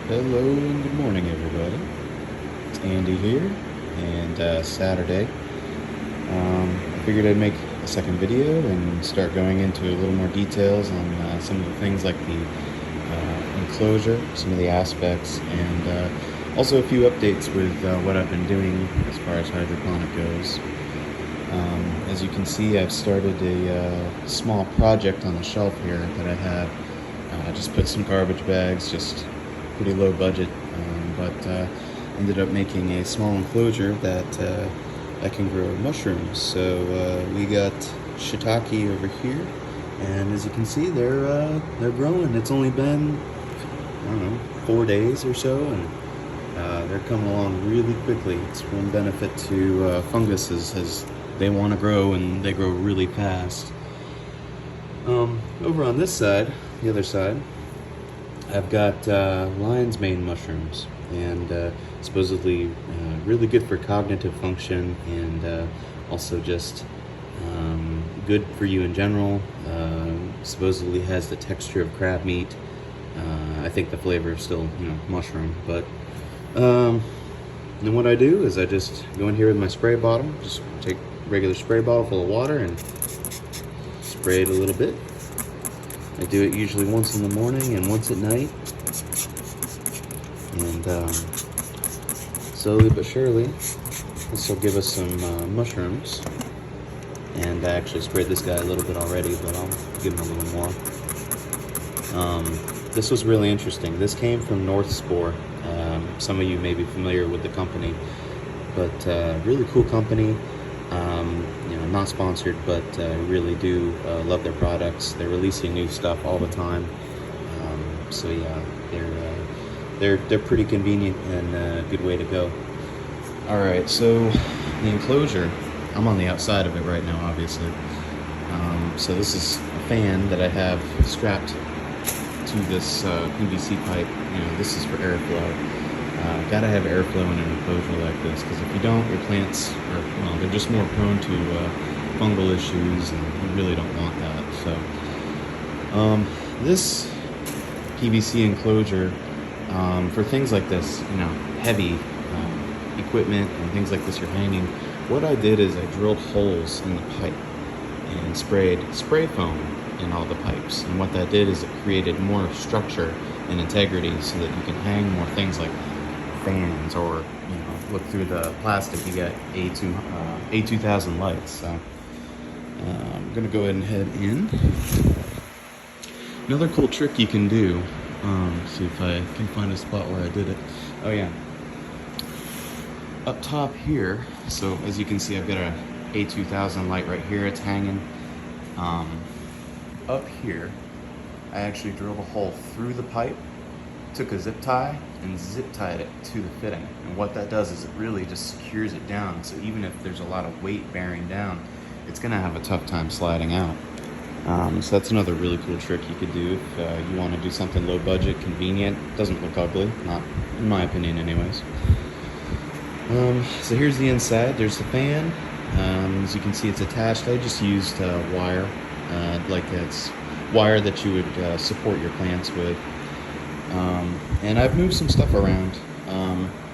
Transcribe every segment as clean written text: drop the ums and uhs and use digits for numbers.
Hello and good morning, everybody. It's Andy here, and Saturday. I figured I'd make a second video and start going into a little more details on some of the things like the enclosure, some of the aspects, and also a few updates with what I've been doing as far as hydroponic goes. As you can see, I've started a small project on the shelf here that I have. I just put some garbage bags, just pretty low budget, but ended up making a small enclosure that I can grow mushrooms. So we got shiitake over here, and as you can see, they're growing. It's only been, I don't know, 4 days or so, and they're coming along really quickly. It's one benefit to fungus is they want to grow and they grow really fast. Over on this side, the other side, I've got lion's mane mushrooms, and supposedly really good for cognitive function, and also just good for you in general. Supposedly has the texture of crab meat. I think the flavor is still, mushroom, but then what I do is I just go in here with my spray bottle, just take a regular spray bottle full of water and spray it a little bit. I do it usually once in the morning and once at night, and slowly but surely this will give us some mushrooms. And I actually sprayed this guy a little bit already, but I'll give him a little more. This was really interesting. This came from North Spore. Some of you may be familiar with the company, but really cool company. Not sponsored, but really do love their products. They're releasing new stuff all the time. So yeah, they're pretty convenient and a good way to go. All right, so the enclosure, I'm on the outside of it right now, obviously. So this is a fan that I have strapped to this PVC pipe. This is for airflow. Gotta have airflow in an enclosure like this, because if you don't, your plants are, they're just more prone to fungal issues, and you really don't want that. So this PVC enclosure, for things like this, heavy equipment and things like this you're hanging, what I did is I drilled holes in the pipe and sprayed spray foam in all the pipes. And what that did is it created more structure and integrity so that you can hang more things like fans, or look through the plastic, you got A2000 lights. So I'm gonna go ahead and head in. Another cool trick you can do, see if I can find a spot where I did it. Oh yeah, up top here, so as you can see, I've got a A2000 light right here, it's hanging. Up here, I actually drilled a hole through the pipe, took a zip tie and zip tied it to the fitting. And what that does is it really just secures it down. So even if there's a lot of weight bearing down, it's gonna have a tough time sliding out. So that's another really cool trick you could do if you want to do something low budget, convenient, doesn't look ugly, not in my opinion anyways. So here's the inside, there's the fan. As you can see, it's attached. I just used wire, like it's wire that you would support your plants with. And I've moved some stuff around.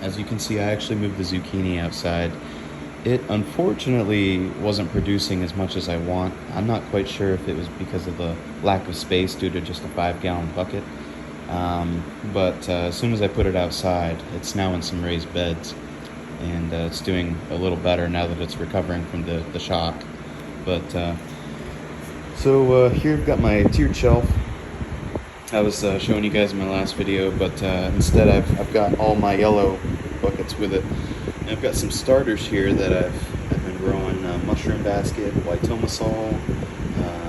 As you can see, I actually moved the zucchini outside. It unfortunately wasn't producing as much as I want. I'm not quite sure if it was because of the lack of space due to just a 5-gallon bucket. But as soon as I put it outside, it's now in some raised beds. And it's doing a little better now that it's recovering from the shock. But so here I've got my tiered shelf. I was showing you guys in my last video, but instead I've got all my yellow buckets with it. And I've got some starters here that I've been growing: mushroom basket, white tomasol.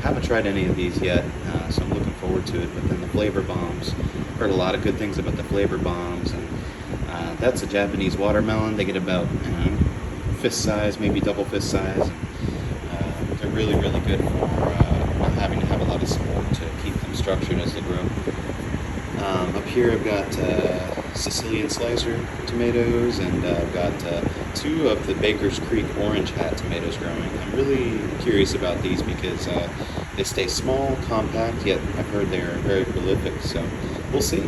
Haven't tried any of these yet, so I'm looking forward to it. But then the flavor bombs, heard a lot of good things about the flavor bombs, and that's a Japanese watermelon. They get about fist size, maybe double fist size. They're really, really good for not having to have a lot of support to keep them structured as they grow. Up here I've got Sicilian slicer tomatoes, and I've got 2 of the Baker's Creek orange hat tomatoes growing. I'm really curious about these because they stay small, compact, yet I've heard they're very prolific, so we'll see.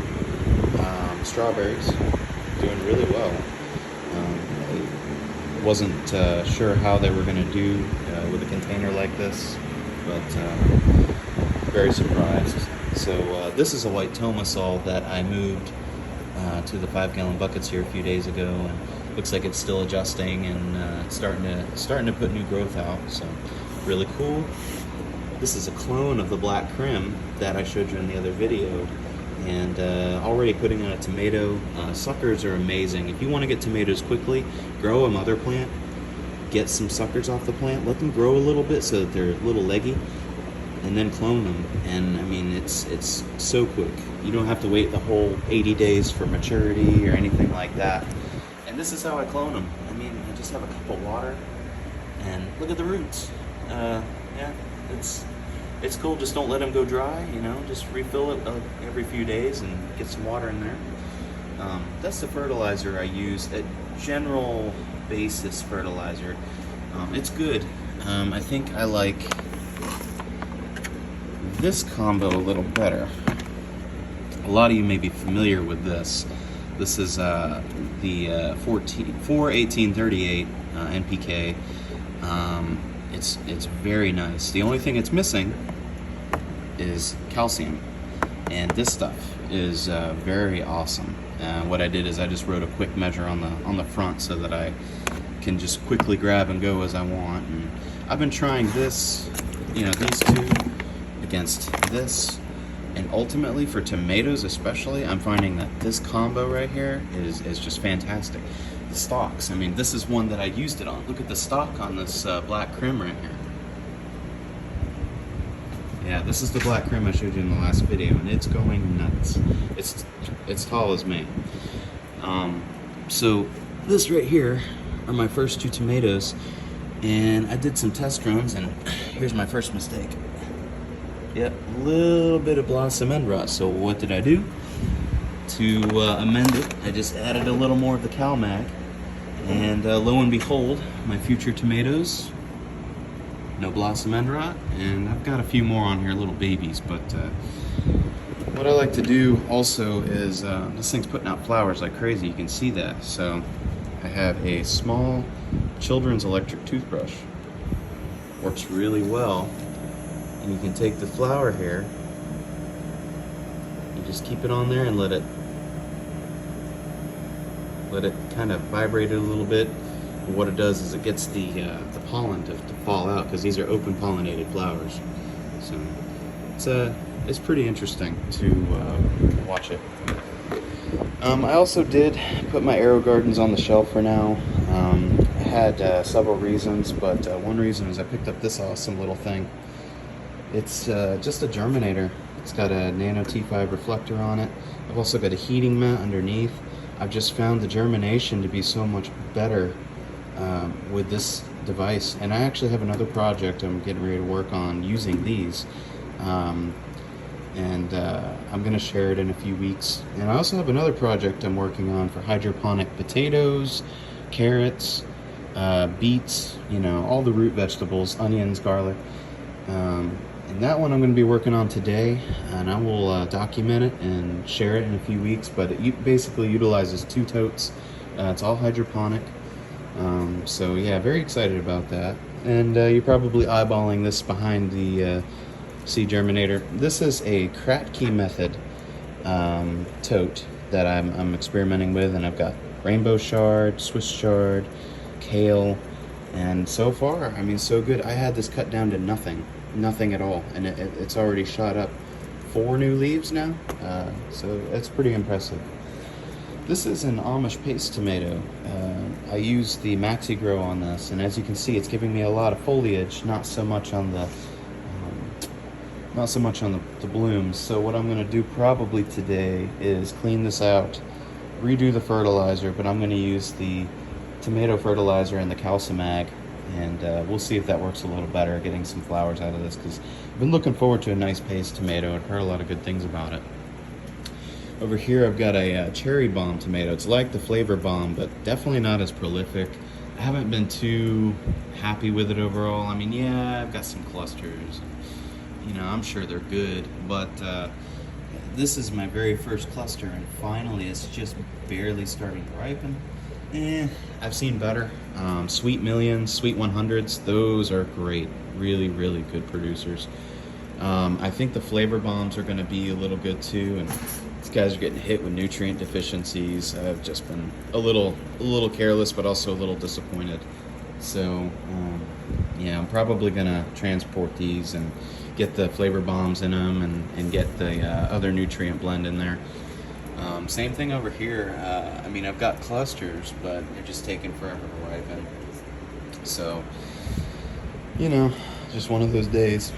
strawberries, doing really well. I wasn't sure how they were going to do with a container like this, but very surprised. So this is a white tomasol that I moved to the 5-gallon buckets here a few days ago, and looks like it's still adjusting and starting to put new growth out. So really cool. This is a clone of the black crim that I showed you in the other video, and already putting on a tomato. Suckers are amazing. If you want to get tomatoes quickly, grow a mother plant, get some suckers off the plant, let them grow a little bit so that they're a little leggy, and then clone them. And I mean, it's so quick. You don't have to wait the whole 80 days for maturity or anything like that. And this is how I clone them. I mean, I just have a cup of water, and look at the roots. Yeah, it's cool. Just don't let them go dry, you know, just refill it every few days and get some water in there. That's the fertilizer I use, a general basis fertilizer. It's good. I think I like this combo a little better. A lot of you may be familiar with this. This is the 41838 NPK. It's very nice. The only thing it's missing is calcium, and this stuff is very awesome. What I did is I just wrote a quick measure on the front so that I can just quickly grab and go as I want. And I've been trying this, you know, these two against this, and ultimately for tomatoes especially, I'm finding that this combo right here is just fantastic. The stalks, I mean, this is one that I used it on. Look at the stalk on this black crim right here. Yeah, this is the black crim I showed you in the last video, and it's going nuts. It's tall as me. So this right here are my first 2 tomatoes, and I did some test runs, and here's my first mistake. Yep, a little bit of blossom end rot. So what did I do? To amend it, I just added a little more of the CalMag, and lo and behold, my future tomatoes, no blossom end rot, and I've got a few more on here, little babies. But what I like to do also is, this thing's putting out flowers like crazy, you can see that. So I have a small children's electric toothbrush, works really well, and you can take the flower here, you just keep it on there and let it kind of vibrate it a little bit. And what it does is it gets the pollen to fall out, because these are open pollinated flowers. So it's pretty interesting to watch it. I also did put my AeroGardens on the shelf for now. I had several reasons, but one reason is I picked up this awesome little thing. It's just a germinator. It's got a nano T5 reflector on it. I've also got a heating mat underneath. I've just found the germination to be so much better with this device. And I actually have another project I'm getting ready to work on using these. I'm going to share it in a few weeks. And I also have another project I'm working on for hydroponic potatoes, carrots, beets, you know, all the root vegetables, onions, garlic. And that one I'm going to be working on today, and I will document it and share it in a few weeks. But it basically utilizes 2 totes. It's all hydroponic. So yeah, very excited about that. And you're probably eyeballing this behind the seed germinator. This is a Kratky method tote that I'm experimenting with, and I've got rainbow chard, Swiss chard, kale, and so far, I mean, so good. I had this cut down to nothing at all, and it's already shot up 4 new leaves now, so that's pretty impressive. This is an Amish paste tomato. I use the Maxi Grow on this, and as you can see, it's giving me a lot of foliage, not so much on the blooms. So what I'm going to do probably today is clean this out, redo the fertilizer, but I'm going to use the tomato fertilizer and the CalciMag, and we'll see if that works a little better, getting some flowers out of this, because I've been looking forward to a nice paste tomato and heard a lot of good things about it. Over here I've got a cherry bomb tomato. It's like the flavor bomb, but definitely not as prolific. I haven't been too happy with it overall. I mean, yeah, I've got some clusters, you know, I'm sure they're good, but this is my very first cluster, and finally it's just barely starting to ripen. I've seen better. Sweet Millions, Sweet 100s, those are great. Really, really good producers. I think the flavor bombs are going to be a little good too, and these guys are getting hit with nutrient deficiencies. I've just been a little careless, but also a little disappointed. So, yeah, I'm probably going to transport these and get the flavor bombs in them and get the other nutrient blend in there. Same thing over here. I mean, I've got clusters, but they're just taking forever to ripen. So, you know, just one of those days.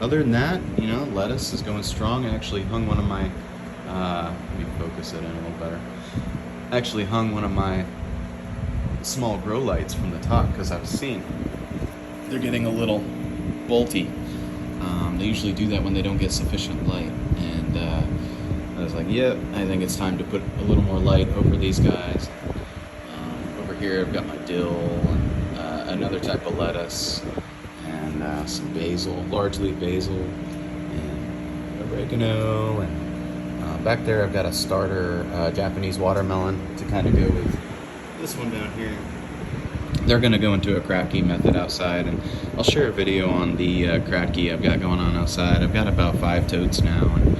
Other than that, you know, lettuce is going strong. I actually hung one of my, let me focus it in a little better. I actually hung one of my small grow lights from the top because I've seen they're getting a little bolty. They usually do that when they don't get sufficient light, and I was like, yep, I think it's time to put a little more light over these guys. Over here I've got my dill and another type of lettuce and some basil, large leaf basil, and oregano, and back there I've got a starter Japanese watermelon to kind of go with this one down here. They're going to go into a Kratky method outside, and I'll share a video on the Kratky I've got going on outside. I've got about 5 totes now, and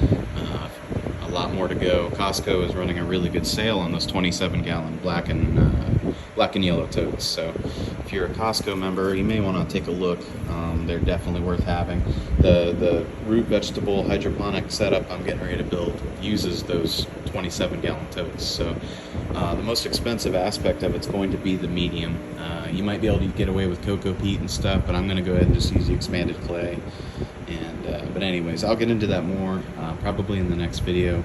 a lot more to go. Costco is running a really good sale on those 27-gallon black and yellow totes. So if you're a Costco member, you may want to take a look. They're definitely worth having. The root vegetable hydroponic setup I'm getting ready to build uses those 27-gallon totes. So the most expensive aspect of it's going to be the medium. You might be able to get away with cocoa peat and stuff, but I'm going to go ahead and just use the expanded clay. And but anyways, I'll get into that more probably in the next video.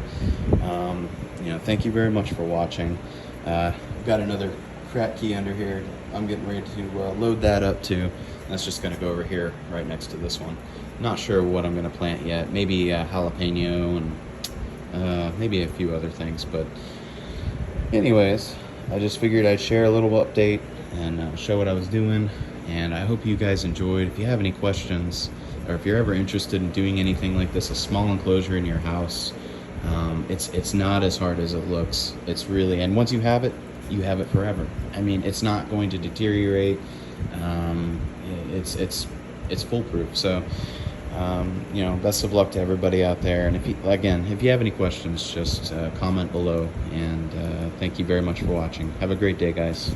You know, thank you very much for watching. I've got another Kratky under here. I'm getting ready to load that up too. That's just going to go over here right next to this one. Not sure what I'm going to plant yet. Maybe jalapeno and maybe a few other things. But anyways, I just figured I'd share a little update and show what I was doing. And I hope you guys enjoyed. If you have any questions, or if you're ever interested in doing anything like this, a small enclosure in your house, it's not as hard as it looks. It's really, and once you have it forever. I mean, it's not going to deteriorate. It's foolproof. So, you know, best of luck to everybody out there. And if you have any questions, just comment below. And thank you very much for watching. Have a great day, guys.